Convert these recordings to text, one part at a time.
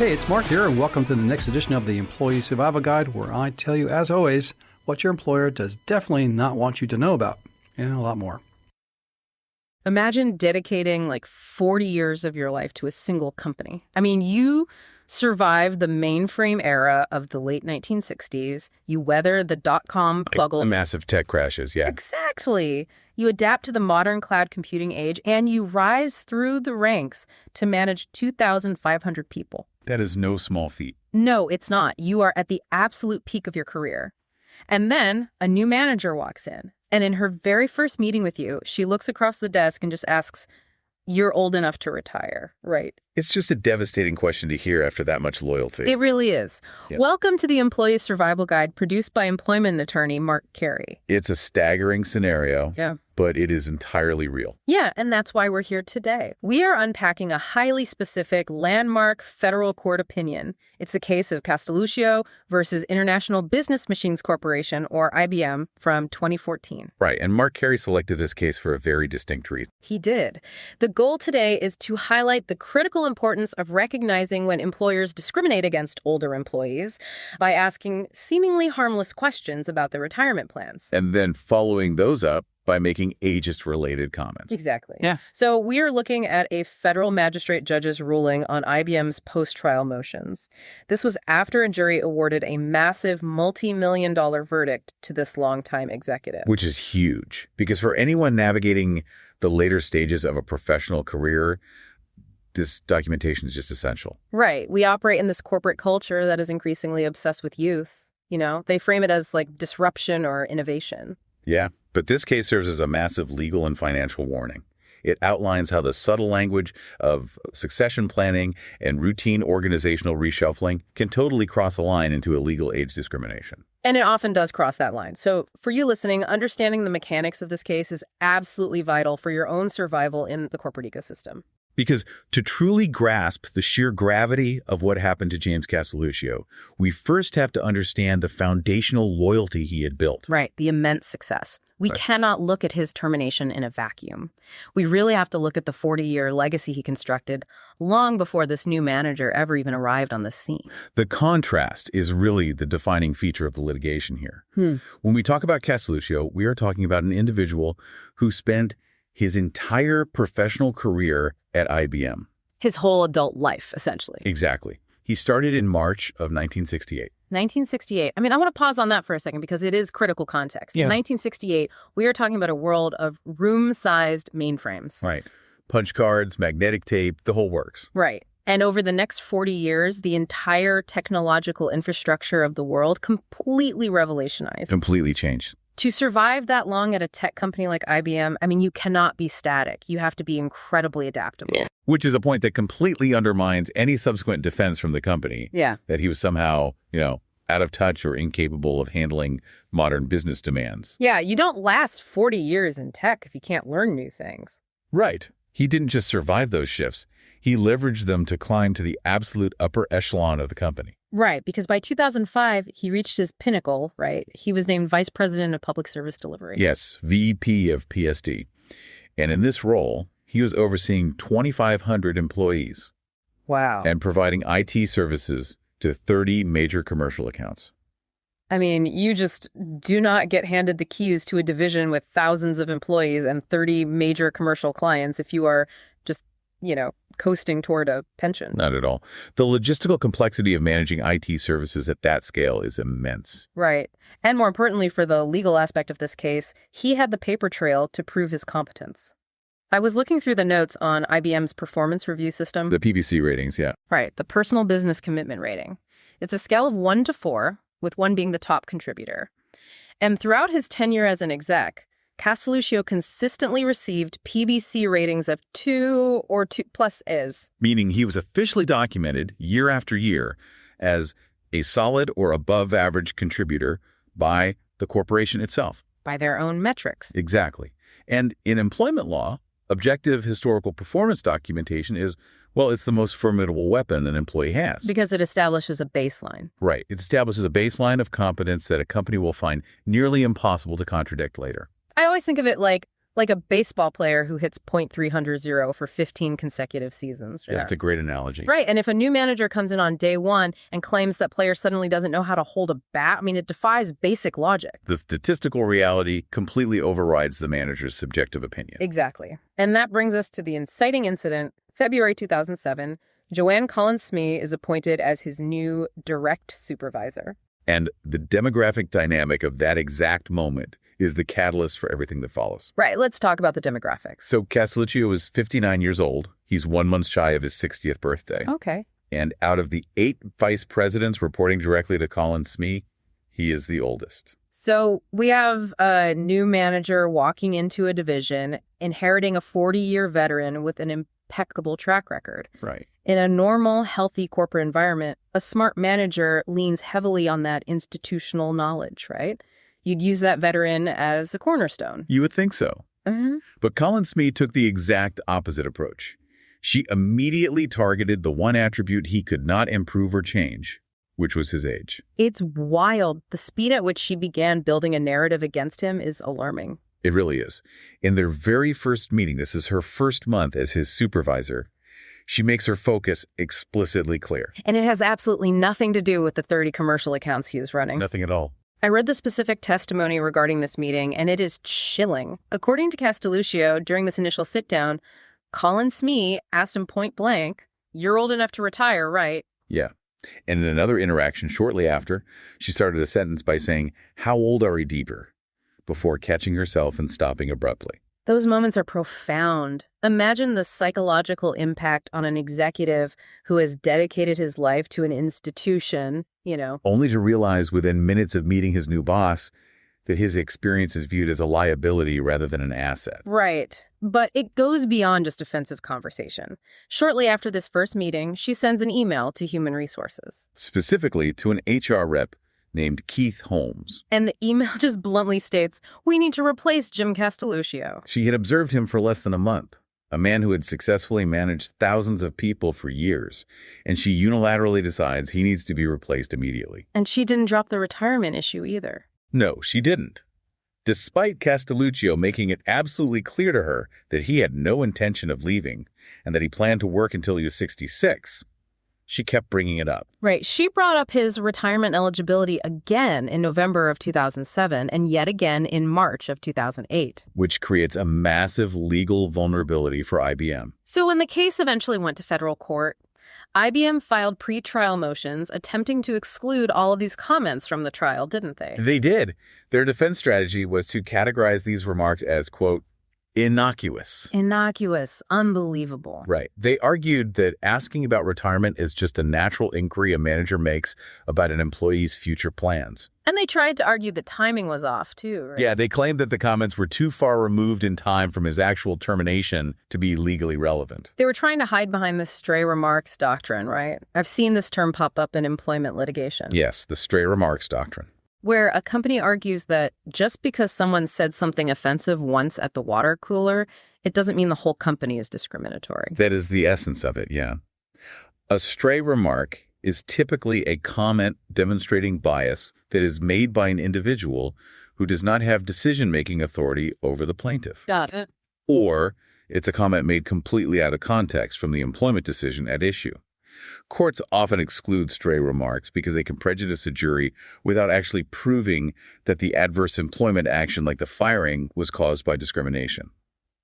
Hey, it's Mark here, and welcome to the next edition of the Employee Survival Guide, where I tell you, as always, what your employer does definitely not want you to know about, and a lot more. Imagine dedicating like 40 years of your life to a single company. I mean, you survived the mainframe era of the late 1960s. You weathered the dot-com bubble. The massive tech crashes, yeah. Exactly. You adapt to the modern cloud computing age, and you rise through the ranks to manage 2,500 people. That is no small feat. No, it's not. You are at the absolute peak of your career. And then a new manager walks in. And in her very first meeting with you, she looks across the desk and just asks, "You're old enough to retire, right?" It's just a devastating question to hear after that much loyalty. It really is. Yep. Welcome to the Employee Survival Guide, produced by employment attorney Mark Carey. It's a staggering scenario, Yeah. but it is entirely real. Yeah, and that's why we're here today. We are unpacking a highly specific landmark federal court opinion. It's the case of Castelluccio versus International Business Machines Corporation, or IBM, from 2014. Right, and Mark Carey selected this case for a very distinct reason. He did. The goal today is to highlight the critical importance of recognizing when employers discriminate against older employees by asking seemingly harmless questions about their retirement plans. And then following those up by making ageist-related comments. Exactly. Yeah. So we are looking at a federal magistrate judge's ruling on IBM's post-trial motions. This was after a jury awarded a massive multi-million-dollar verdict to this longtime executive. Which is huge, because for anyone navigating the later stages of a professional career, this documentation is just essential. Right. We operate in this corporate culture that is increasingly obsessed with youth. You know, they frame it as like disruption or innovation. Yeah, but this case serves as a massive legal and financial warning. It outlines how the subtle language of succession planning and routine organizational reshuffling can totally cross a line into illegal age discrimination. And it often does cross that line. So for you listening, understanding the mechanics of this case is absolutely vital for your own survival in the corporate ecosystem. Because to truly grasp the sheer gravity of what happened to James Castelluccio, we first have to understand the foundational loyalty he had built. Right, the immense success. We Right. cannot look at his termination in a vacuum. We really have to look at the 40-year legacy he constructed long before this new manager ever even arrived on the scene. The contrast is really the defining feature of the litigation here. When we talk about Castelluccio, we are talking about an individual who spent his entire professional career at IBM. His whole adult life, essentially. Exactly. He started in March of 1968. 1968. I mean, I want to pause on that for a second because it is critical context. Yeah. In 1968, we are talking about a world of room-sized mainframes. Right. Punch cards, magnetic tape, the whole works. Right. And over the next 40 years, the entire technological infrastructure of the world completely revolutionized. Completely changed. To survive that long at a tech company like IBM, I mean, you cannot be static. You have to be incredibly adaptable. Yeah. Which is a point that completely undermines any subsequent defense from the company that he was somehow, out of touch or incapable of handling modern business demands. Yeah, you don't last 40 years in tech if you can't learn new things. Right. He didn't just survive those shifts. He leveraged them to climb to the absolute upper echelon of the company. Right, because by 2005, he reached his pinnacle, right? He was named Vice President of Public Service Delivery. Yes, VP of PSD. And in this role, he was overseeing 2,500 employees. Wow. And providing IT services to 30 major commercial accounts. I mean, you just do not get handed the keys to a division with thousands of employees and 30 major commercial clients if you are just, coasting toward a pension. Not at all. The logistical complexity of managing IT services at that scale is immense. Right. And more importantly, for the legal aspect of this case, he had the paper trail to prove his competence. I was looking through the notes on IBM's performance review system. The PBC ratings, yeah. Right, the personal business commitment rating. It's a scale of 1 to 4, with 1 being the top contributor. And throughout his tenure as an exec, Castelluccio consistently received PBC ratings of 2 or 2+ is. Meaning he was officially documented year after year as a solid or above average contributor by the corporation itself. By their own metrics. Exactly. And in employment law, objective historical performance documentation is, well, it's the most formidable weapon an employee has. Because it establishes a baseline. Right. It establishes a baseline of competence that a company will find nearly impossible to contradict later. I always think of it like Like a baseball player who hits .300 for 15 consecutive seasons. Yeah, that's a great analogy. Right, and if a new manager comes in on day one and claims that player suddenly doesn't know how to hold a bat, I mean, it defies basic logic. The statistical reality completely overrides the manager's subjective opinion. Exactly. And that brings us to the inciting incident. February 2007, Joanne Collins-Smee is appointed as his new direct supervisor. And the demographic dynamic of that exact moment is the catalyst for everything that follows. Right, let's talk about the demographics. So Castelluccio was 59 years old. He's 1 month shy of his 60th birthday. Okay. And out of the 8 vice presidents reporting directly to Collins-Smee, he is the oldest. So we have a new manager walking into a division, inheriting a 40-year veteran with an impeccable track record. Right. In a normal, healthy corporate environment, a smart manager leans heavily on that institutional knowledge, right? You'd use that veteran as a cornerstone. You would think so. But Collins-Smee took the exact opposite approach. She immediately targeted the one attribute he could not improve or change, which was his age. It's wild. The speed at which she began building a narrative against him is alarming. It really is. In their very first meeting, this is her first month as his supervisor, she makes her focus explicitly clear. And it has absolutely nothing to do with the 30 commercial accounts he is running. Nothing at all. I read the specific testimony regarding this meeting, and it is chilling. According to Castelluccio, during this initial sit-down, Collins-Smee asked him point blank, "You're old enough to retire, right?" Yeah. And in another interaction shortly after, she started a sentence by saying, "How old are we deeper?" before catching herself and stopping abruptly. Those moments are profound. Imagine the psychological impact on an executive who has dedicated his life to an institution, Only to realize within minutes of meeting his new boss that his experience is viewed as a liability rather than an asset. Right. But it goes beyond just offensive conversation. Shortly after this first meeting, she sends an email to Human Resources. Specifically to an HR rep named Keith Holmes. And the email just bluntly states, "We need to replace Jim Castelluccio." She had observed him for less than a month, a man who had successfully managed thousands of people for years, and she unilaterally decides he needs to be replaced immediately. And she didn't drop the retirement issue either. No, she didn't. Despite Castelluccio making it absolutely clear to her that he had no intention of leaving and that he planned to work until he was 66, she kept bringing it up. Right. She brought up his retirement eligibility again in November of 2007 and yet again in March of 2008. Which creates a massive legal vulnerability for IBM. So when the case eventually went to federal court, IBM filed pre-trial motions attempting to exclude all of these comments from the trial, didn't they? They did. Their defense strategy was to categorize these remarks as, quote, innocuous. Innocuous. Unbelievable. Right. They argued that asking about retirement is just a natural inquiry a manager makes about an employee's future plans. And they tried to argue the timing was off, too, right? Yeah, they claimed that the comments were too far removed in time from his actual termination to be legally relevant. They were trying to hide behind the stray remarks doctrine, right? I've seen this term pop up in employment litigation. Yes, the stray remarks doctrine. Where a company argues that just because someone said something offensive once at the water cooler, it doesn't mean the whole company is discriminatory. That is the essence of it, yeah. A stray remark is typically a comment demonstrating bias that is made by an individual who does not have decision-making authority over the plaintiff. Got it. Or it's a comment made completely out of context from the employment decision at issue. Courts often exclude stray remarks because they can prejudice a jury without actually proving that the adverse employment action, like the firing, was caused by discrimination.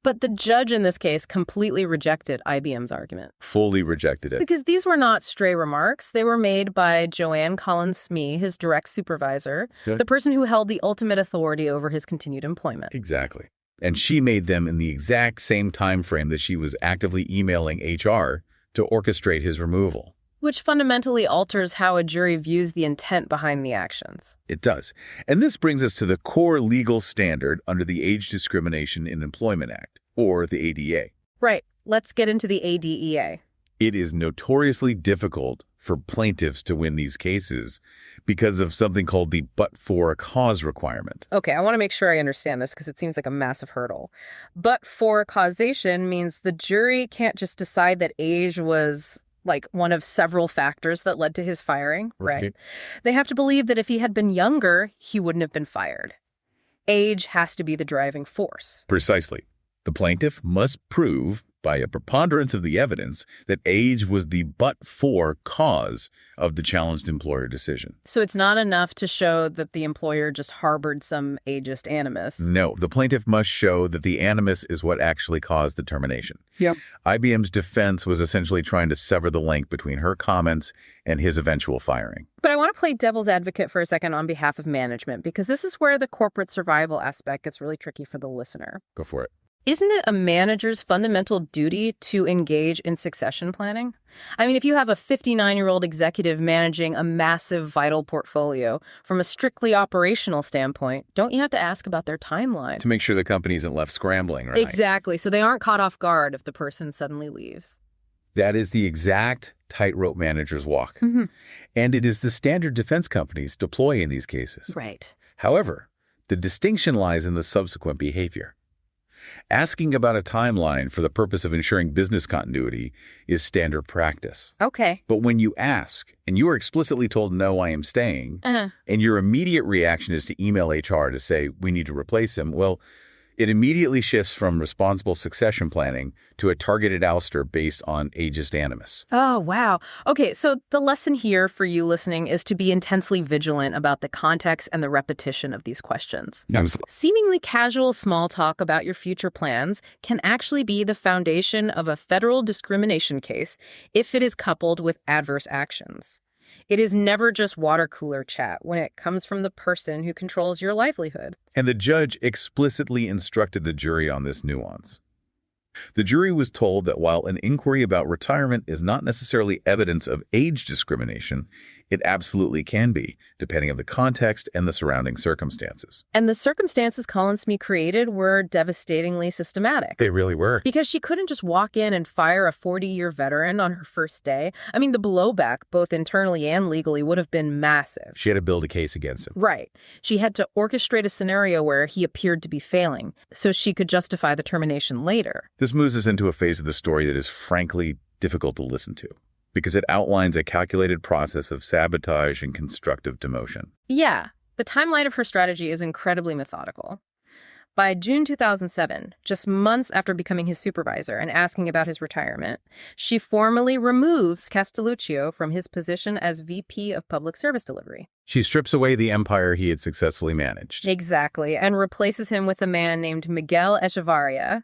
But the judge in this case completely rejected IBM's argument. Fully rejected it. Because these were not stray remarks. They were made by Joanne Collins-Smee, his direct supervisor, the person who held the ultimate authority over his continued employment. Exactly. And she made them in the exact same time frame that she was actively emailing HR to orchestrate his removal. Which fundamentally alters how a jury views the intent behind the actions. It does. And this brings us to the core legal standard under the Age Discrimination in Employment Act, or the ADEA. Right. Let's get into the ADEA. It is notoriously difficult for plaintiffs to win these cases because of something called the but-for cause requirement. Okay, I want to make sure I understand this because it seems like a massive hurdle. But-for causation means the jury can't just decide that age was like one of several factors that led to his firing, right? They have to believe that if he had been younger, he wouldn't have been fired. age has to be the driving force. Precisely. The plaintiff must prove, by a preponderance of the evidence, that age was the but-for cause of the challenged employer decision. So it's not enough to show that the employer just harbored some ageist animus. No, the plaintiff must show that the animus is what actually caused the termination. Yep. IBM's defense was essentially trying to sever the link between her comments and his eventual firing. But I want to play devil's advocate for a second on behalf of management, because this is where the corporate survival aspect gets really tricky for the listener. Go for it. Isn't it a manager's fundamental duty to engage in succession planning? I mean, if you have a 59-year-old executive managing a massive vital portfolio, from a strictly operational standpoint, don't you have to ask about their timeline? To make sure the company isn't left scrambling, right? Exactly, so they aren't caught off guard if the person suddenly leaves. That is the exact tightrope manager's walk. Mm-hmm. And it is the standard defense companies deploy in these cases. Right. However, the distinction lies in the subsequent behavior. Asking about a timeline for the purpose of ensuring business continuity is standard practice. Okay. But when you ask, and you are explicitly told, no, I am staying, and your immediate reaction is to email HR to say, we need to replace him, well, it immediately shifts from responsible succession planning to a targeted ouster based on ageist animus. Oh, wow. Okay, so the lesson here for you listening is to be intensely vigilant about the context and the repetition of these questions. Seemingly casual small talk about your future plans can actually be the foundation of a federal discrimination case if it is coupled with adverse actions. It is never just water cooler chat when it comes from the person who controls your livelihood. And the judge explicitly instructed the jury on this nuance. The jury was told that while an inquiry about retirement is not necessarily evidence of age discrimination, it absolutely can be, depending on the context and the surrounding circumstances. And the circumstances Colin Smee created were devastatingly systematic. They really were. Because she couldn't just walk in and fire a 40-year veteran on her first day. I mean, the blowback, both internally and legally, would have been massive. She had to build a case against him. Right. She had to orchestrate a scenario where he appeared to be failing, so she could justify the termination later. This moves us into a phase of the story that is frankly difficult to listen to, because it outlines a calculated process of sabotage and constructive demotion. Yeah, the timeline of her strategy is incredibly methodical. By June 2007, just months after becoming his supervisor and asking about his retirement, she formally removes Castelluccio from his position as VP of Public Service Delivery. She strips away the empire he had successfully managed. Exactly, and replaces him with a man named Miguel Echevarria.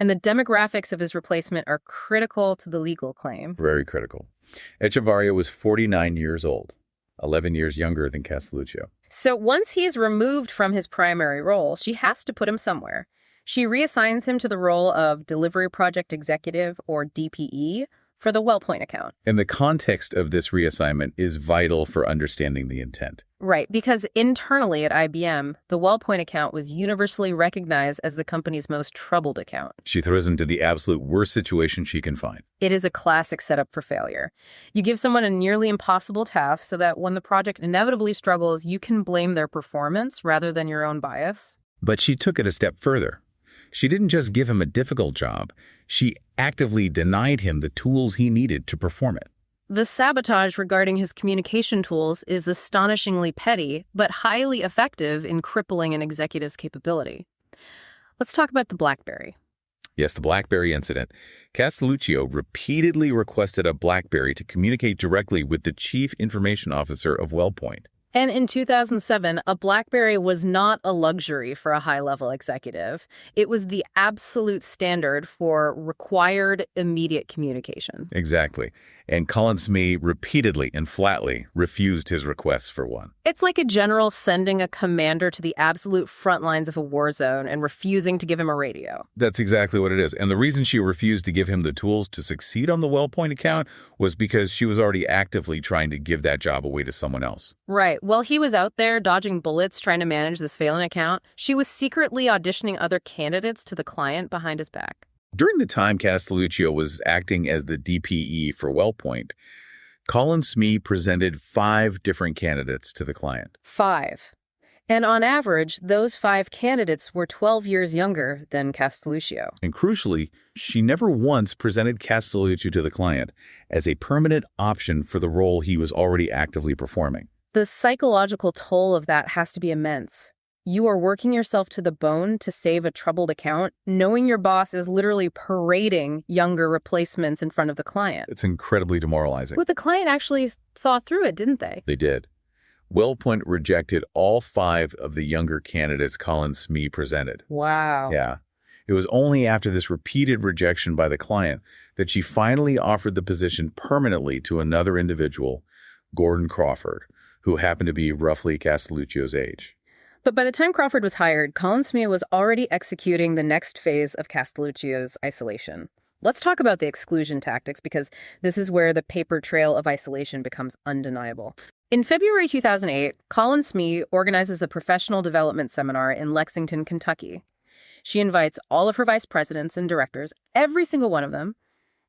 And the demographics of his replacement are critical to the legal claim. Very critical. Echevarria was 49 years old, 11 years younger than Castelluccio. So once he's removed from his primary role, she has to put him somewhere. She reassigns him to the role of Delivery Project Executive, or DPE, for the WellPoint account. And the context of this reassignment is vital for understanding the intent. Right, because internally at IBM, the WellPoint account was universally recognized as the company's most troubled account. She throws him to the absolute worst situation she can find. It is a classic setup for failure. You give someone a nearly impossible task so that when the project inevitably struggles, you can blame their performance rather than your own bias. But she took it a step further. She didn't just give him a difficult job. She actively denied him the tools he needed to perform it. The sabotage regarding his communication tools is astonishingly petty, but highly effective in crippling an executive's capability. Let's talk about the BlackBerry. Yes, the BlackBerry incident. Castelluccio repeatedly requested a BlackBerry to communicate directly with the Chief Information Officer of WellPoint. And in 2007, a BlackBerry was not a luxury for a high-level executive. It was the absolute standard for required immediate communication. Exactly. And Colin Smee repeatedly and flatly refused his requests for one. It's like a general sending a commander to the absolute front lines of a war zone and refusing to give him a radio. That's exactly what it is. And the reason she refused to give him the tools to succeed on the WellPoint account was because she was already actively trying to give that job away to someone else. Right. While he was out there dodging bullets trying to manage this failing account, she was secretly auditioning other candidates to the client behind his back. During the time Castelluccio was acting as the DPE for WellPoint, Colin Smee presented 5 different candidates to the client. 5. And on average, those 5 candidates were 12 years younger than Castelluccio. And crucially, she never once presented Castelluccio to the client as a permanent option for the role he was already actively performing. The psychological toll of that has to be immense. You are working yourself to the bone to save a troubled account, knowing your boss is literally parading younger replacements in front of the client. It's incredibly demoralizing. But the client actually saw through it, didn't they? They did. WellPoint rejected all 5 of the younger candidates Colin Smee presented. Wow. Yeah. It was only after this repeated rejection by the client that she finally offered the position permanently to another individual, Gordon Crawford, who happened to be roughly Castelluccio's age. But by the time Crawford was hired, Colin Smee was already executing the next phase of Castelluccio's isolation. Let's talk about the exclusion tactics, because this is where the paper trail of isolation becomes undeniable. In February 2008, Colin Smee organizes a professional development seminar in Lexington, Kentucky. She invites all of her vice presidents and directors, every single one of them,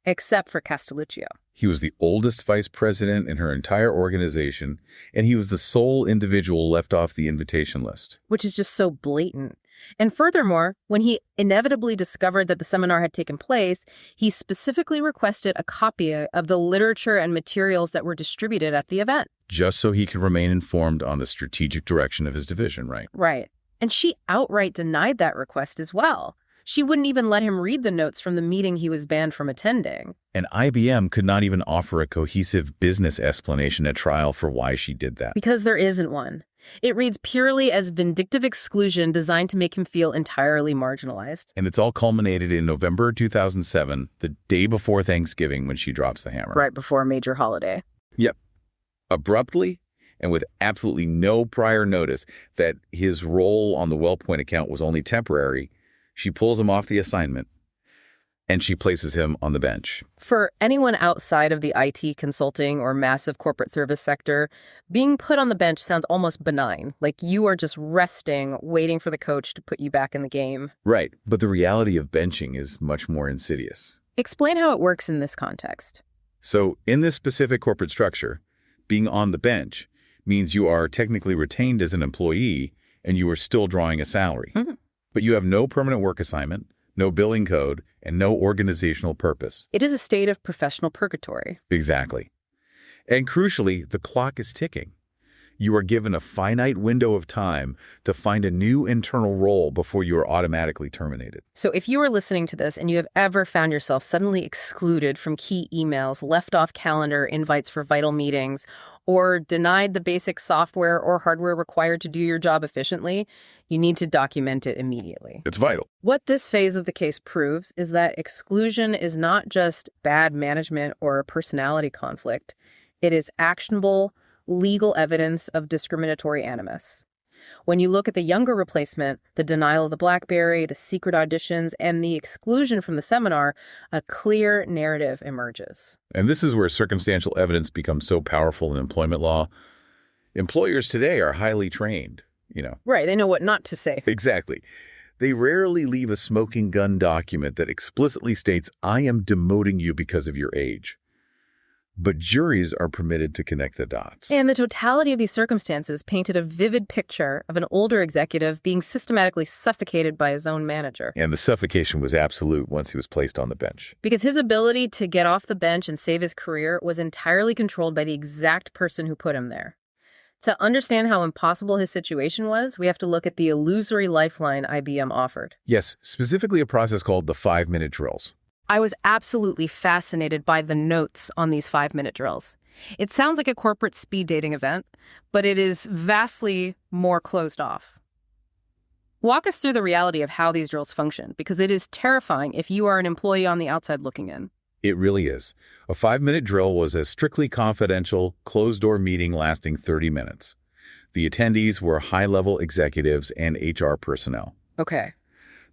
except for Castelluccio. He was the oldest vice president in her entire organization, and he was the sole individual left off the invitation list. Which is just so blatant. And furthermore, when he inevitably discovered that the seminar had taken place, he specifically requested a copy of the literature and materials that were distributed at the event. Just so he could remain informed on the strategic direction of his division, right? Right. And she outright denied that request as well. She wouldn't even let him read the notes from the meeting he was banned from attending. And IBM could not even offer a cohesive business explanation at trial for why she did that. Because there isn't one. It reads purely as vindictive exclusion designed to make him feel entirely marginalized. And it's all culminated in November 2007, the day before Thanksgiving, when she drops the hammer. Right before a major holiday. Yep. Abruptly, and with absolutely no prior notice that his role on the WellPoint account was only temporary, she pulls him off the assignment, and she places him on the bench. For anyone outside of the IT consulting or massive corporate service sector, being put on the bench sounds almost benign, like you are just resting, waiting for the coach to put you back in the game. Right, but the reality of benching is much more insidious. Explain how it works in this context. So, in this specific corporate structure, being on the bench means you are technically retained as an employee and you are still drawing a salary. Mm-hmm. But you have no permanent work assignment, no billing code, and no organizational purpose. It is a state of professional purgatory. Exactly. And crucially, the clock is ticking. You are given a finite window of time to find a new internal role before you are automatically terminated. So if you are listening to this and you have ever found yourself suddenly excluded from key emails, left off calendar invites for vital meetings, or denied the basic software or hardware required to do your job efficiently, you need to document it immediately. It's vital. What this phase of the case proves is that exclusion is not just bad management or a personality conflict. It is actionable, legal evidence of discriminatory animus. When you look at the younger replacement, the denial of the BlackBerry, the secret auditions, and the exclusion from the seminar, a clear narrative emerges. And this is where circumstantial evidence becomes so powerful in employment law. Employers today are highly trained, Right, they know what not to say. Exactly. They rarely leave a smoking gun document that explicitly states, I am demoting you because of your age. But juries are permitted to connect the dots. And the totality of these circumstances painted a vivid picture of an older executive being systematically suffocated by his own manager. And the suffocation was absolute once he was placed on the bench. Because his ability to get off the bench and save his career was entirely controlled by the exact person who put him there. To understand how impossible his situation was, we have to look at the illusory lifeline IBM offered. Yes, specifically a process called the 5-minute drills. I was absolutely fascinated by the notes on these 5-minute drills. It sounds like a corporate speed dating event, but it is vastly more closed off. Walk us through the reality of how these drills function, because it is terrifying if you are an employee on the outside looking in. It really is. A 5-minute drill was a strictly confidential, closed-door meeting lasting 30 minutes. The attendees were high-level executives and HR personnel. Okay.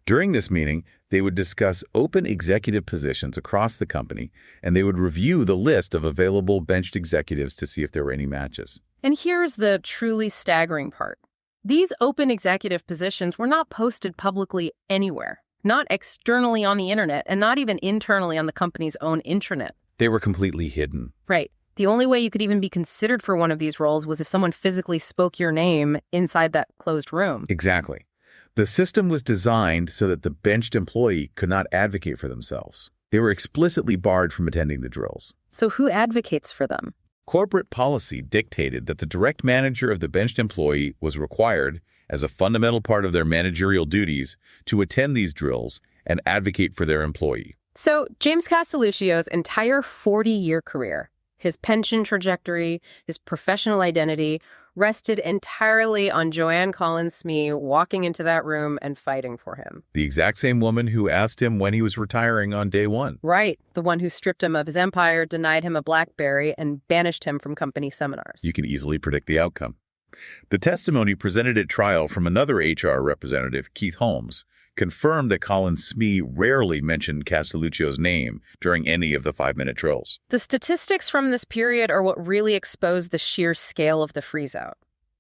During this meeting, they would discuss open executive positions across the company, and they would review the list of available benched executives to see if there were any matches. And here's the truly staggering part. These open executive positions were not posted publicly anywhere, not externally on the internet, and not even internally on the company's own intranet. They were completely hidden. Right. The only way you could even be considered for one of these roles was if someone physically spoke your name inside that closed room. Exactly. The system was designed so that the benched employee could not advocate for themselves. They were explicitly barred from attending the drills. So who advocates for them? Corporate policy dictated that the direct manager of the benched employee was required, as a fundamental part of their managerial duties to attend these drills and advocate for their employee. So James Castelluccio's entire 40-year career, his pension trajectory, his professional identity, rested entirely on Joanne Collins Smee walking into that room and fighting for him. The exact same woman who asked him when he was retiring on day one. Right. The one who stripped him of his empire, denied him a BlackBerry, and banished him from company seminars. You can easily predict the outcome. The testimony presented at trial from another HR representative, Keith Holmes, confirmed that Collins Smee rarely mentioned Castelluccio's name during any of the 5-minute drills. The statistics from this period are what really expose the sheer scale of the freeze-out.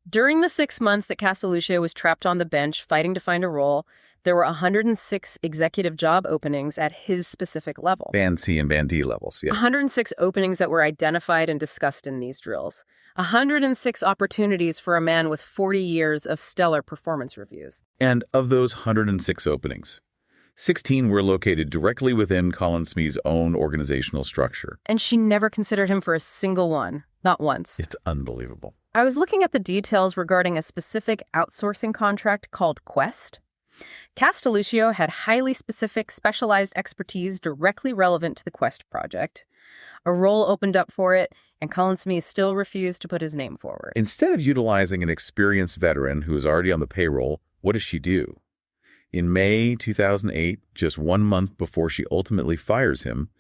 During the 6 months that Castelluccio was trapped on the bench fighting to find a role, there were 106 executive job openings at his specific level. Band C and Band D levels, yeah. 106 openings that were identified and discussed in these drills. 106 opportunities for a man with 40 years of stellar performance reviews. And of those 106 openings, 16 were located directly within Collins Smee's own organizational structure. And she never considered him for a single one, not once. It's unbelievable. I was looking at the details regarding a specific outsourcing contract called Quest. Castelluccio had highly specific, specialized expertise directly relevant to the Quest project. A role opened up for it, and Collins Smee still refused to put his name forward. Instead of utilizing an experienced veteran who is already on the payroll, what does she do? In May 2008, just 1 month before she ultimately fires him,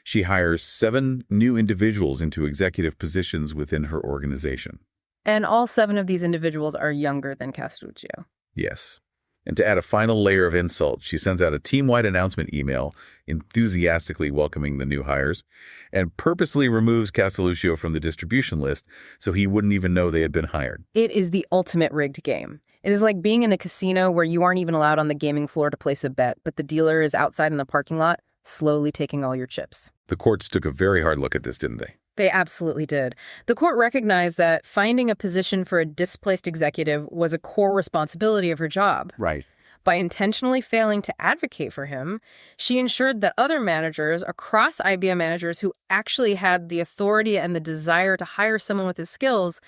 she hires 7 new individuals into executive positions within her organization. And all 7 of these individuals are younger than Castelluccio. Yes. And to add a final layer of insult, she sends out a team-wide announcement email enthusiastically welcoming the new hires and purposely removes Castelluccio from the distribution list so he wouldn't even know they had been hired. It is the ultimate rigged game. It is like being in a casino where you aren't even allowed on the gaming floor to place a bet, but the dealer is outside in the parking lot, slowly taking all your chips. The courts took a very hard look at this, didn't they? They absolutely did. The court recognized that finding a position for a displaced executive was a core responsibility of her job. Right. By intentionally failing to advocate for him, she ensured that other managers across IBM managers who actually had the authority and the desire to hire someone with his skills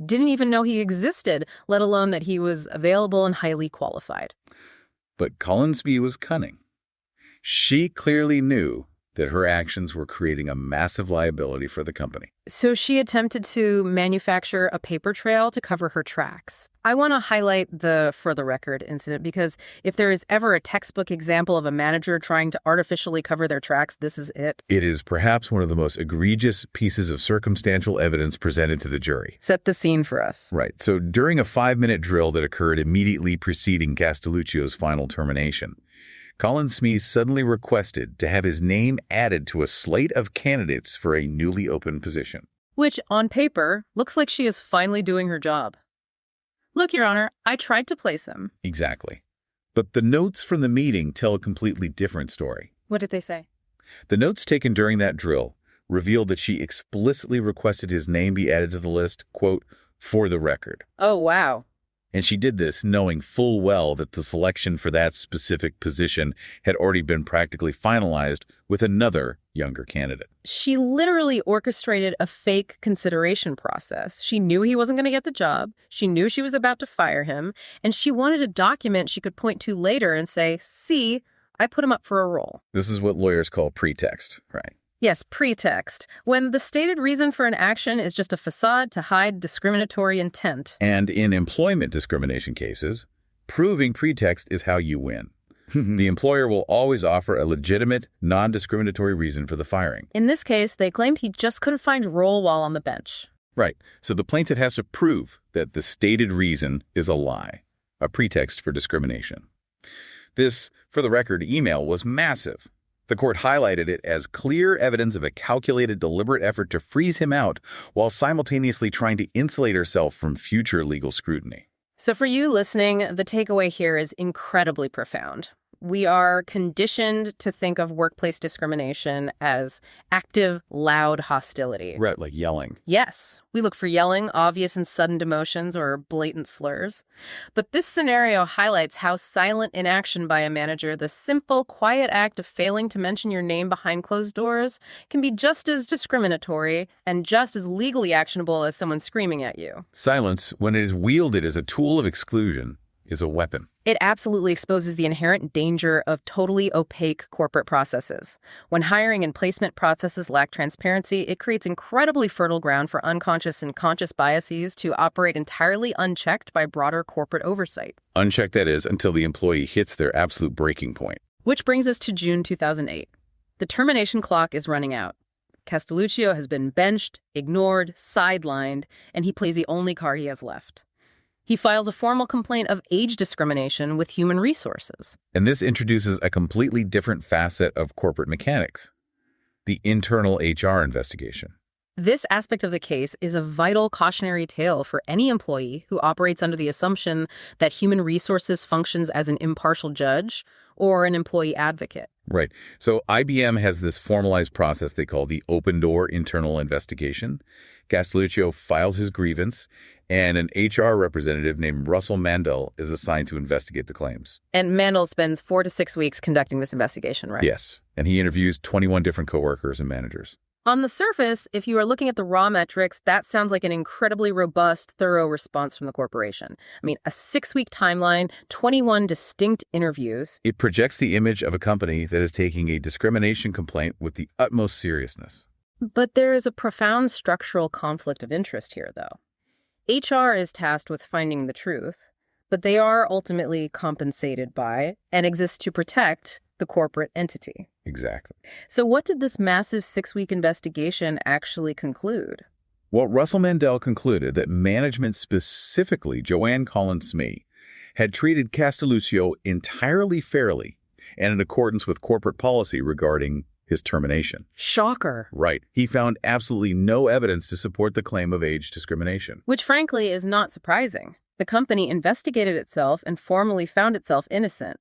didn't even know he existed, let alone that he was available and highly qualified. But Collins Smee was cunning. She clearly knew that her actions were creating a massive liability for the company. So she attempted to manufacture a paper trail to cover her tracks. I want to highlight the For the Record incident because if there is ever a textbook example of a manager trying to artificially cover their tracks, this is it. It is perhaps one of the most egregious pieces of circumstantial evidence presented to the jury. Set the scene for us. Right. So during a 5-minute drill that occurred immediately preceding Castelluccio's final termination, Collins Smee suddenly requested to have his name added to a slate of candidates for a newly opened position. Which, on paper, looks like she is finally doing her job. Look, Your Honor, I tried to place him. Exactly. But the notes from the meeting tell a completely different story. What did they say? The notes taken during that drill revealed that she explicitly requested his name be added to the list, quote, for the record. Oh, wow. And she did this knowing full well that the selection for that specific position had already been practically finalized with another younger candidate. She literally orchestrated a fake consideration process. She knew he wasn't going to get the job. She knew she was about to fire him. And she wanted a document she could point to later and say, see, I put him up for a role. This is what lawyers call pretext, right? Yes, pretext, when the stated reason for an action is just a facade to hide discriminatory intent. And in employment discrimination cases, proving pretext is how you win. The employer will always offer a legitimate, non-discriminatory reason for the firing. In this case, they claimed he just couldn't find a role while on the bench. Right. So the plaintiff has to prove that the stated reason is a lie, a pretext for discrimination. This, for the record, email was massive. The court highlighted it as clear evidence of a calculated, deliberate effort to freeze him out while simultaneously trying to insulate herself from future legal scrutiny. So for you listening, the takeaway here is incredibly profound. We are conditioned to think of workplace discrimination as active, loud hostility. Right, like yelling. Yes, we look for yelling, obvious and sudden demotions, or blatant slurs. But this scenario highlights how silent inaction by a manager, the simple, quiet act of failing to mention your name behind closed doors, can be just as discriminatory and just as legally actionable as someone screaming at you. Silence, when it is wielded as a tool of exclusion, is a weapon. It absolutely exposes the inherent danger of totally opaque corporate processes. When hiring and placement processes lack transparency, it creates incredibly fertile ground for unconscious and conscious biases to operate entirely unchecked by broader corporate oversight. Unchecked, that is, until the employee hits their absolute breaking point. Which brings us to June 2008. The termination clock is running out. Castelluccio has been benched, ignored, sidelined, and he plays the only card he has left. He files a formal complaint of age discrimination with human resources. And this introduces a completely different facet of corporate mechanics, the internal HR investigation. This aspect of the case is a vital cautionary tale for any employee who operates under the assumption that human resources functions as an impartial judge or an employee advocate. Right. So IBM has this formalized process they call the open door internal investigation. Castelluccio files his grievance, and an HR representative named Russell Mandel is assigned to investigate the claims. And Mandel spends 4 to 6 weeks conducting this investigation, right? Yes. And he interviews 21 different coworkers and managers. On the surface, if you are looking at the raw metrics, that sounds like an incredibly robust, thorough response from the corporation. I mean, a 6-week timeline, 21 distinct interviews. It projects the image of a company that is taking a discrimination complaint with the utmost seriousness. But there is a profound structural conflict of interest here, though. HR is tasked with finding the truth, but they are ultimately compensated by and exist to protect the corporate entity. Exactly. So what did this massive 6-week investigation actually conclude? Well, Russell Mandel concluded that management, specifically Joanne Collins Smee, had treated Castelluccio entirely fairly and in accordance with corporate policy regarding his termination. Shocker. Right. He found absolutely no evidence to support the claim of age discrimination. Which, frankly, is not surprising. The company investigated itself and formally found itself innocent.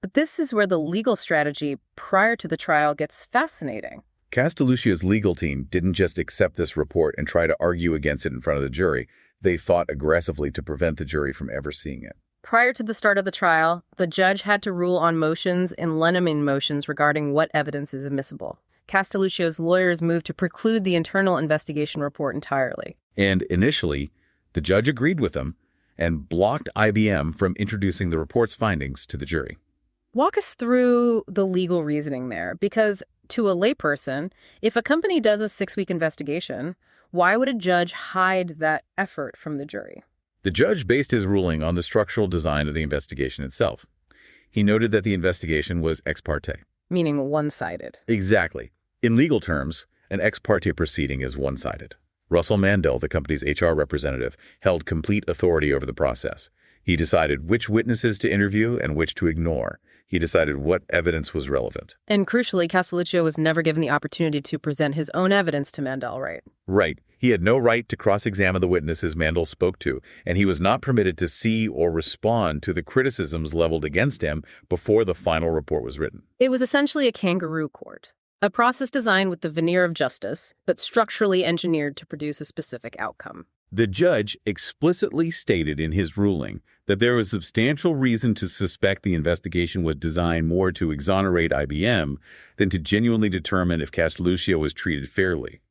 But this is where the legal strategy prior to the trial gets fascinating. Castelluccio's legal team didn't just accept this report and try to argue against it in front of the jury. They fought aggressively to prevent the jury from ever seeing it. Prior to the start of the trial, the judge had to rule on motions and Leneman motions regarding what evidence is admissible. Castelluccio's lawyers moved to preclude the internal investigation report entirely. And initially, the judge agreed with them and blocked IBM from introducing the report's findings to the jury. Walk us through the legal reasoning there, because to a layperson, if a company does a 6-week investigation, why would a judge hide that effort from the jury? The judge based his ruling on the structural design of the investigation itself. He noted that the investigation was ex parte. Meaning one-sided. Exactly. In legal terms, an ex parte proceeding is one-sided. Russell Mandel, the company's HR representative, held complete authority over the process. He decided which witnesses to interview and which to ignore. He decided what evidence was relevant. And crucially, Castelluccio was never given the opportunity to present his own evidence to Mandel, right? Right. He had no right to cross-examine the witnesses Mandel spoke to, and he was not permitted to see or respond to the criticisms leveled against him before the final report was written. It was essentially a kangaroo court, a process designed with the veneer of justice, but structurally engineered to produce a specific outcome. The judge explicitly stated in his ruling that there was substantial reason to suspect the investigation was designed more to exonerate IBM than to genuinely determine if Castelluccio was treated fairly.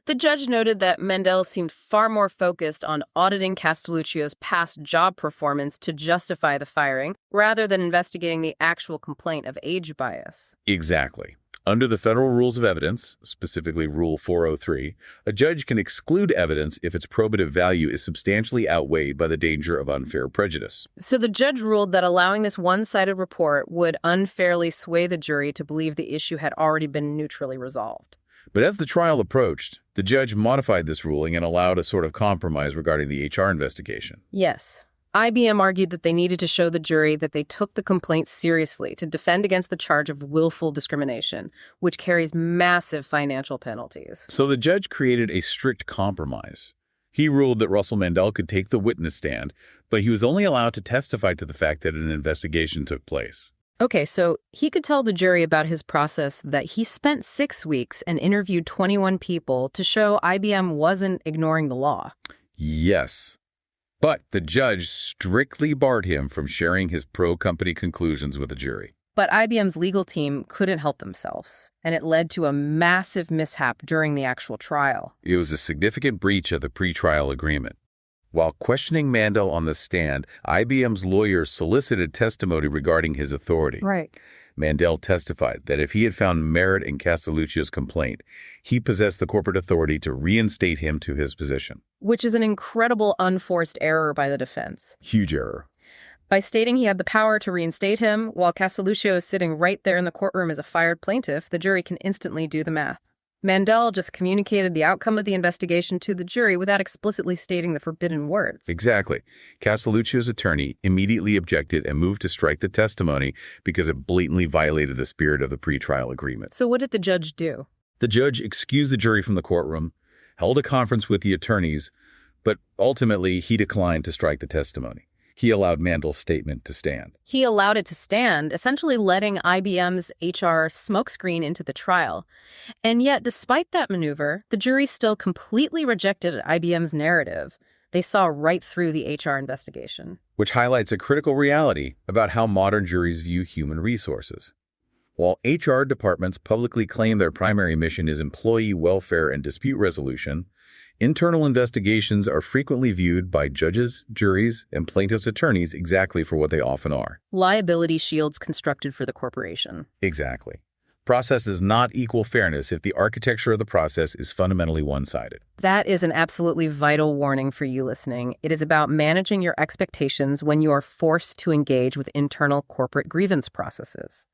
The judge noted that Mandel seemed far more focused on auditing Castelluccio's past job performance to justify the firing, rather than investigating the actual complaint of age bias. Exactly. Under the federal rules of evidence, specifically Rule 403, a judge can exclude evidence if its probative value is substantially outweighed by the danger of unfair prejudice. So the judge ruled that allowing this one-sided report would unfairly sway the jury to believe the issue had already been neutrally resolved. But as the trial approached, the judge modified this ruling and allowed a sort of compromise regarding the HR investigation. Yes. IBM argued that they needed to show the jury that they took the complaint seriously to defend against the charge of willful discrimination, which carries massive financial penalties. So the judge created a strict compromise. He ruled that Russell Mandel could take the witness stand, but he was only allowed to testify to the fact that an investigation took place. Okay, so he could tell the jury about his process that he spent 6 weeks and interviewed 21 people to show IBM wasn't ignoring the law. Yes. But the judge strictly barred him from sharing his pro-company conclusions with the jury. But IBM's legal team couldn't help themselves, and it led to a massive mishap during the actual trial. It was a significant breach of the pretrial agreement. While questioning Mandel on the stand, IBM's lawyers solicited testimony regarding his authority. Right. Mandel testified that if he had found merit in Castelluccio's complaint, he possessed the corporate authority to reinstate him to his position. Which is an incredible unforced error by the defense. Huge error. By stating he had the power to reinstate him, while Castelluccio is sitting right there in the courtroom as a fired plaintiff, the jury can instantly do the math. Mandel just communicated the outcome of the investigation to the jury without explicitly stating the forbidden words. Exactly. Castelluccio's attorney immediately objected and moved to strike the testimony because it blatantly violated the spirit of the pretrial agreement. So what did the judge do? The judge excused the jury from the courtroom, held a conference with the attorneys, but ultimately he declined to strike the testimony. He allowed Mandel's statement to stand. He allowed it to stand, essentially letting IBM's HR smokescreen into the trial. And yet, despite that maneuver, the jury still completely rejected IBM's narrative. They saw right through the HR investigation. Which highlights a critical reality about how modern juries view human resources. While HR departments publicly claim their primary mission is employee welfare and dispute resolution, internal investigations are frequently viewed by judges, juries, and plaintiffs' attorneys exactly for what they often are. Liability shields constructed for the corporation. Exactly. Process does not equal fairness if the architecture of the process is fundamentally one-sided. That is an absolutely vital warning for you listening. It is about managing your expectations when you are forced to engage with internal corporate grievance processes.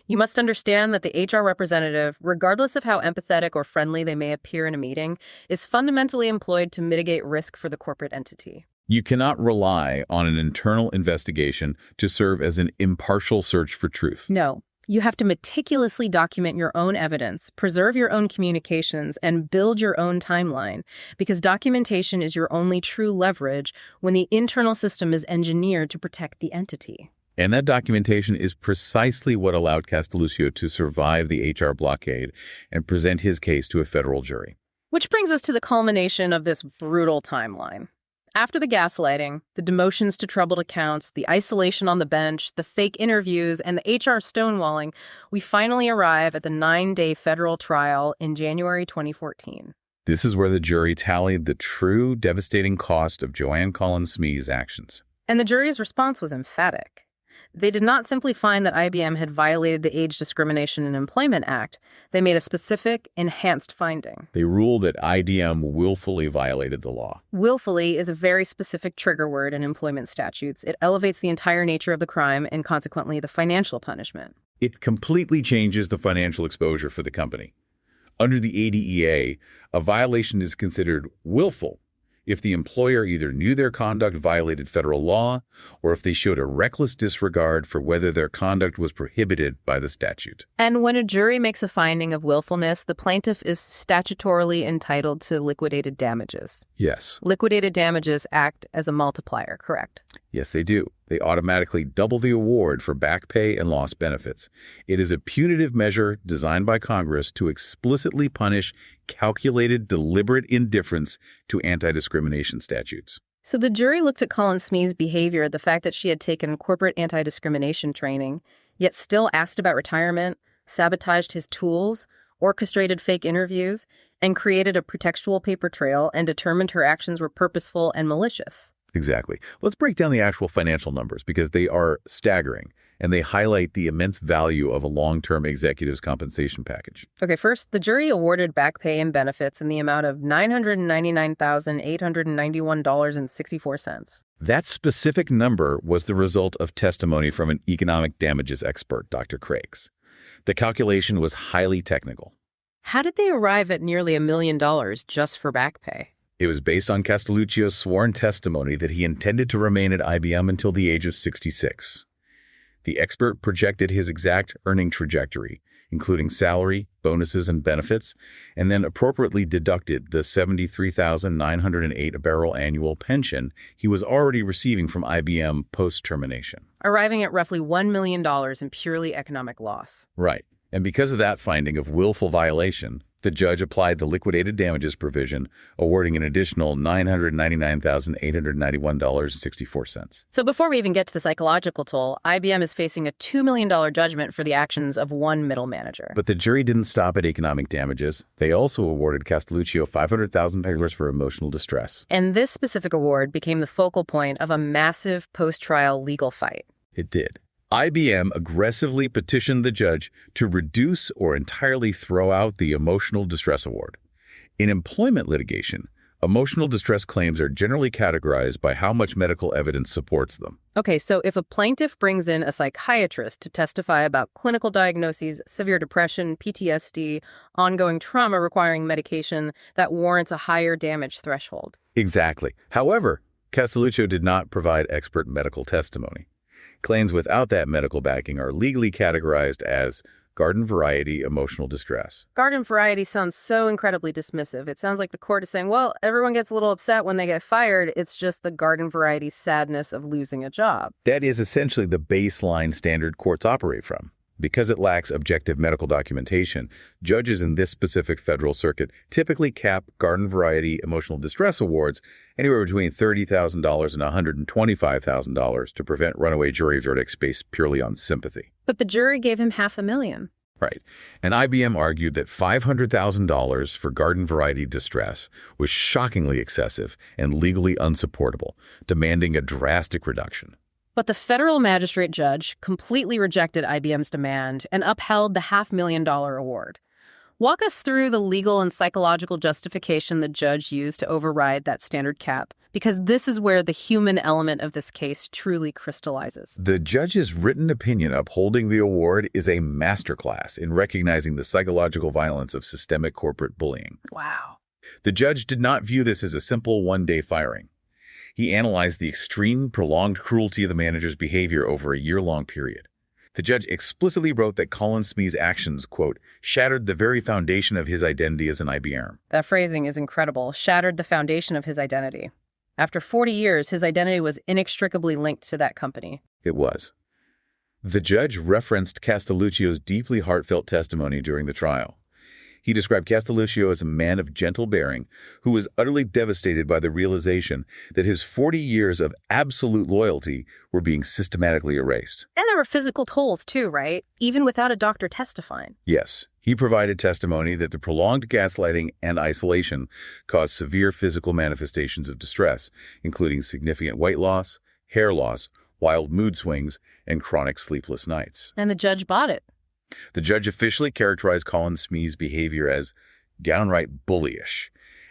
You must understand that the HR representative, regardless of how empathetic or friendly they may appear in a meeting, is fundamentally employed to mitigate risk for the corporate entity. You cannot rely on an internal investigation to serve as an impartial search for truth. No. You have to meticulously document your own evidence, preserve your own communications, and build your own timeline, because documentation is your only true leverage when the internal system is engineered to protect the entity. And that documentation is precisely what allowed Castelluccio to survive the HR blockade and present his case to a federal jury. Which brings us to the culmination of this brutal timeline. After the gaslighting, the demotions to troubled accounts, the isolation on the bench, the fake interviews, and the HR stonewalling, we finally arrive at the 9-day federal trial in January 2014. This is where the jury tallied the true devastating cost of Joanne Collins Smee's actions. And the jury's response was emphatic. They did not simply find that IBM had violated the Age Discrimination in Employment Act. They made a specific, enhanced finding. They ruled that IBM willfully violated the law. Willfully is a very specific trigger word in employment statutes. It elevates the entire nature of the crime and consequently the financial punishment. It completely changes the financial exposure for the company. Under the ADEA, a violation is considered willful if the employer either knew their conduct violated federal law or if they showed a reckless disregard for whether their conduct was prohibited by the statute. And when a jury makes a finding of willfulness, the plaintiff is statutorily entitled to liquidated damages. Yes. Liquidated damages act as a multiplier, correct? Yes, they do. They automatically double the award for back pay and lost benefits. It is a punitive measure designed by Congress to explicitly punish calculated, deliberate indifference to anti-discrimination statutes. So the jury looked at Collins Smee's behavior, the fact that she had taken corporate anti-discrimination training, yet still asked about retirement, sabotaged his tools, orchestrated fake interviews, and created a pretextual paper trail, and determined her actions were purposeful and malicious. Exactly. Let's break down the actual financial numbers because they are staggering and they highlight the immense value of a long-term executive's compensation package. Okay, first, the jury awarded back pay and benefits in the amount of $999,891.64. That specific number was the result of testimony from an economic damages expert, Dr. Craig's. The calculation was highly technical. How did they arrive at nearly $1 million just for back pay? It was based on Castelluccio's sworn testimony that he intended to remain at IBM until the age of 66. The expert projected his exact earning trajectory, including salary, bonuses, and benefits, and then appropriately deducted the $73,908 a barrel annual pension he was already receiving from IBM post-termination. Arriving at roughly $1 million in purely economic loss. Right. And because of that finding of willful violation, The judge applied the liquidated damages provision, awarding an additional $999,891.64. So before we even get to the psychological toll, IBM is facing a $2 million judgment for the actions of one middle manager. But the jury didn't stop at economic damages. They also awarded Castelluccio $500,000 for emotional distress. And this specific award became the focal point of a massive post-trial legal fight. It did. IBM aggressively petitioned the judge to reduce or entirely throw out the emotional distress award. In employment litigation, emotional distress claims are generally categorized by how much medical evidence supports them. Okay, so if a plaintiff brings in a psychiatrist to testify about clinical diagnoses, severe depression, PTSD, ongoing trauma requiring medication, that warrants a higher damage threshold. Exactly. However, Castelluccio did not provide expert medical testimony. Claims without that medical backing are legally categorized as garden variety emotional distress. Garden variety sounds so incredibly dismissive. It sounds like the court is saying, well, everyone gets a little upset when they get fired. It's just the garden variety sadness of losing a job. That is essentially the baseline standard courts operate from. Because it lacks objective medical documentation, judges in this specific federal circuit typically cap garden variety emotional distress awards anywhere between $30,000 and $125,000 to prevent runaway jury verdicts based purely on sympathy. But the jury gave him $500,000. Right. And IBM argued that $500,000 for garden variety distress was shockingly excessive and legally unsupportable, demanding a drastic reduction. But the federal magistrate judge completely rejected IBM's demand and upheld the $500,000 award. Walk us through the legal and psychological justification the judge used to override that standard cap, because this is where the human element of this case truly crystallizes. The judge's written opinion upholding the award is a masterclass in recognizing the psychological violence of systemic corporate bullying. Wow. The judge did not view this as a simple one-day firing. He analyzed the extreme, prolonged cruelty of the manager's behavior over a year-long period. The judge explicitly wrote that Colin Smee's actions, quote, shattered the very foundation of his identity as an IBM. That phrasing is incredible. Shattered the foundation of his identity. After 40 years, his identity was inextricably linked to that company. It was. The judge referenced Castelluccio's deeply heartfelt testimony during the trial. He described Castelluccio as a man of gentle bearing who was utterly devastated by the realization that his 40 years of absolute loyalty were being systematically erased. And there were physical tolls too, right? Even without a doctor testifying. Yes, he provided testimony that the prolonged gaslighting and isolation caused severe physical manifestations of distress, including significant weight loss, hair loss, wild mood swings, and chronic sleepless nights. And the judge bought it. The judge officially characterized Colin Smee's behavior as downright bullyish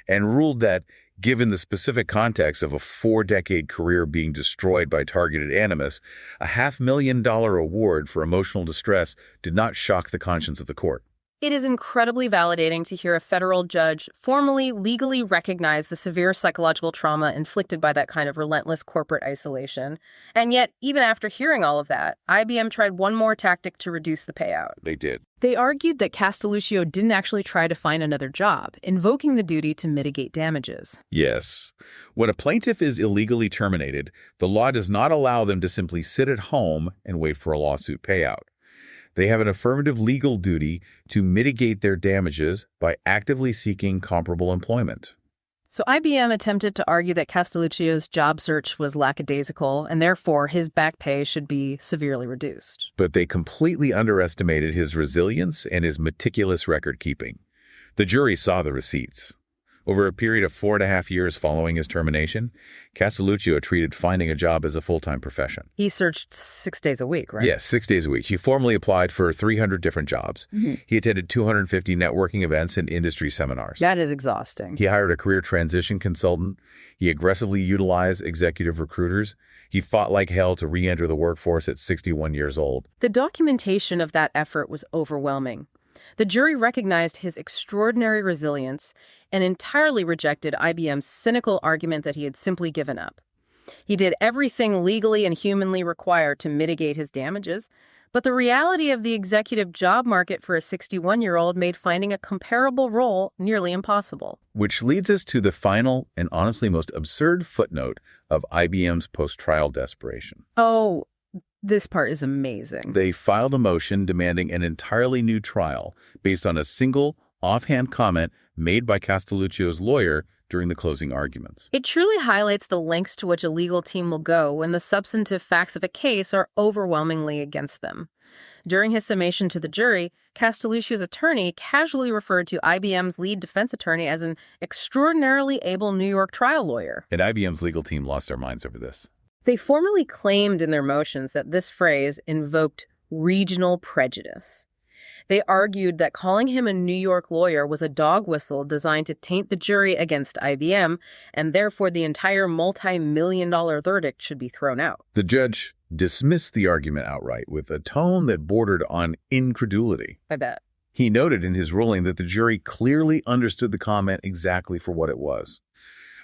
and ruled that, given the specific context of a 4-decade career being destroyed by targeted animus, a $500,000 award for emotional distress did not shock the conscience of the court. It is incredibly validating to hear a federal judge formally, legally recognize the severe psychological trauma inflicted by that kind of relentless corporate isolation. And yet, even after hearing all of that, IBM tried one more tactic to reduce the payout. They did. They argued that Castelluccio didn't actually try to find another job, invoking the duty to mitigate damages. Yes. When a plaintiff is illegally terminated, the law does not allow them to simply sit at home and wait for a lawsuit payout. They have an affirmative legal duty to mitigate their damages by actively seeking comparable employment. So IBM attempted to argue that Castelluccio's job search was lackadaisical, and therefore his back pay should be severely reduced. But they completely underestimated his resilience and his meticulous record-keeping. The jury saw the receipts. Over a period of 4.5 years following his termination, Castelluccio treated finding a job as a full-time profession. He searched 6 days a week, right? Yes, 6 days a week. He formally applied for 300 different jobs. He attended 250 networking events and industry seminars. That is exhausting. He hired a career transition consultant. He aggressively utilized executive recruiters. He fought like hell to re-enter the workforce at 61 years old. The documentation of that effort was overwhelming. The jury recognized his extraordinary resilience and entirely rejected IBM's cynical argument that he had simply given up. He did everything legally and humanly required to mitigate his damages, but the reality of the executive job market for a 61-year-old made finding a comparable role nearly impossible. Which leads us to the final and honestly most absurd footnote of IBM's post-trial desperation. Oh, this part is amazing. They filed a motion demanding an entirely new trial based on a single, offhand comment made by Castelluccio's lawyer during the closing arguments. It truly highlights the lengths to which a legal team will go when the substantive facts of a case are overwhelmingly against them. During his summation to the jury, Castelluccio's attorney casually referred to IBM's lead defense attorney as an extraordinarily able New York trial lawyer. And IBM's legal team lost their minds over this. They formally claimed in their motions that this phrase invoked regional prejudice. They argued that calling him a New York lawyer was a dog whistle designed to taint the jury against IBM, and therefore the entire multi-million-dollar verdict should be thrown out. The judge dismissed the argument outright with a tone that bordered on incredulity. I bet. He noted in his ruling that the jury clearly understood the comment exactly for what it was.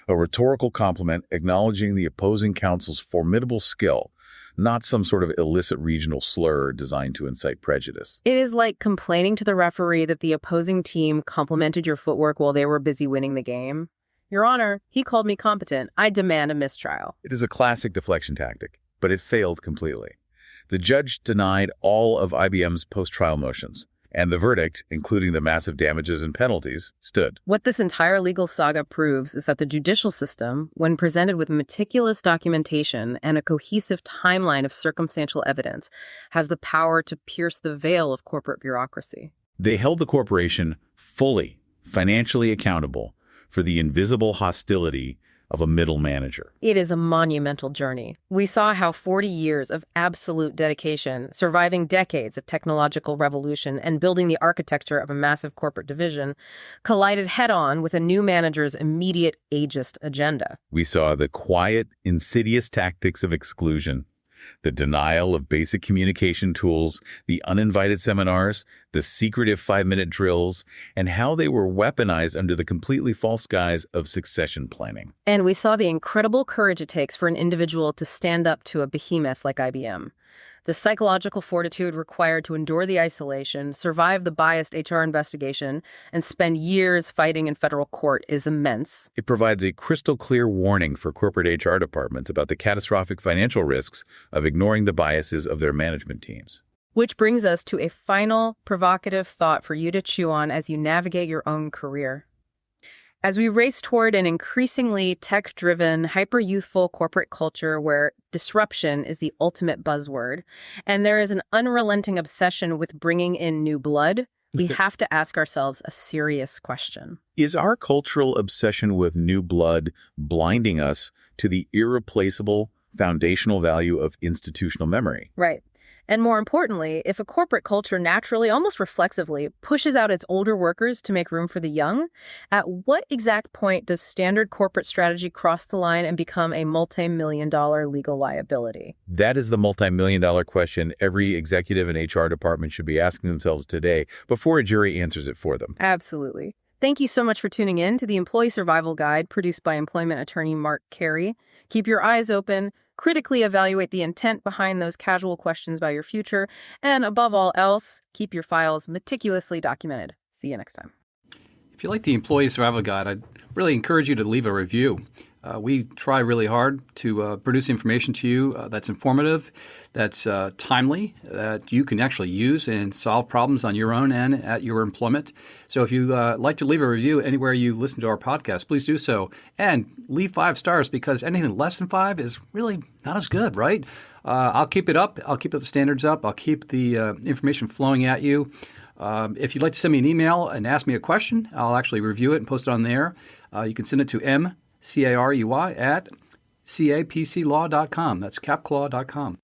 A rhetorical compliment acknowledging the opposing counsel's formidable skill, not some sort of illicit regional slur designed to incite prejudice. It is like complaining to the referee that the opposing team complimented your footwork while they were busy winning the game. Your Honor, he called me competent. I demand a mistrial. It is a classic deflection tactic, but it failed completely. The judge denied all of IBM's post-trial motions, and the verdict, including the massive damages and penalties, stood. What this entire legal saga proves is that the judicial system, when presented with meticulous documentation and a cohesive timeline of circumstantial evidence, has the power to pierce the veil of corporate bureaucracy. They held the corporation fully, financially accountable for the invisible hostility of a middle manager. It is a monumental journey. We saw how 40 years of absolute dedication, surviving decades of technological revolution, and building the architecture of a massive corporate division collided head-on with a new manager's immediate ageist agenda. We saw the quiet, insidious tactics of exclusion, the denial of basic communication tools, the uninvited seminars, the secretive 5-minute drills, and how they were weaponized under the completely false guise of succession planning. And we saw the incredible courage it takes for an individual to stand up to a behemoth like IBM. The psychological fortitude required to endure the isolation, survive the biased HR investigation, and spend years fighting in federal court is immense. It provides a crystal clear warning for corporate HR departments about the catastrophic financial risks of ignoring the biases of their management teams. Which brings us to a final provocative thought for you to chew on as you navigate your own career. As we race toward an increasingly tech-driven, hyper-youthful corporate culture where disruption is the ultimate buzzword, and there is an unrelenting obsession with bringing in new blood, we have to ask ourselves a serious question. Is our cultural obsession with new blood blinding us to the irreplaceable foundational value of institutional memory? Right. And more importantly, if a corporate culture naturally, almost reflexively, pushes out its older workers to make room for the young, at what exact point does standard corporate strategy cross the line and become a multi-million-dollar legal liability? That is the multi-million-dollar question every executive and HR department should be asking themselves today before a jury answers it for them. Absolutely. Thank you so much for tuning in to the Employee Survival Guide produced by employment attorney Mark Carey. Keep your eyes open. Critically evaluate the intent behind those casual questions about your future, and above all else, keep your files meticulously documented. See you next time. If you like the Employee Survival Guide, I'd really encourage you to leave a review. We try really hard to produce information to you that's informative, that's timely, that you can actually use and solve problems on your own and at your employment. So if you like to leave a review anywhere you listen to our podcast, please do so. And leave 5 stars, because anything less than 5 is really not as good, right? I'll keep it up. I'll keep the standards up. I'll keep the information flowing at you. If you'd like to send me an email and ask me a question, I'll actually review it and post it on there. You can send it to mcarey@capclaw.com. That's capclaw.com.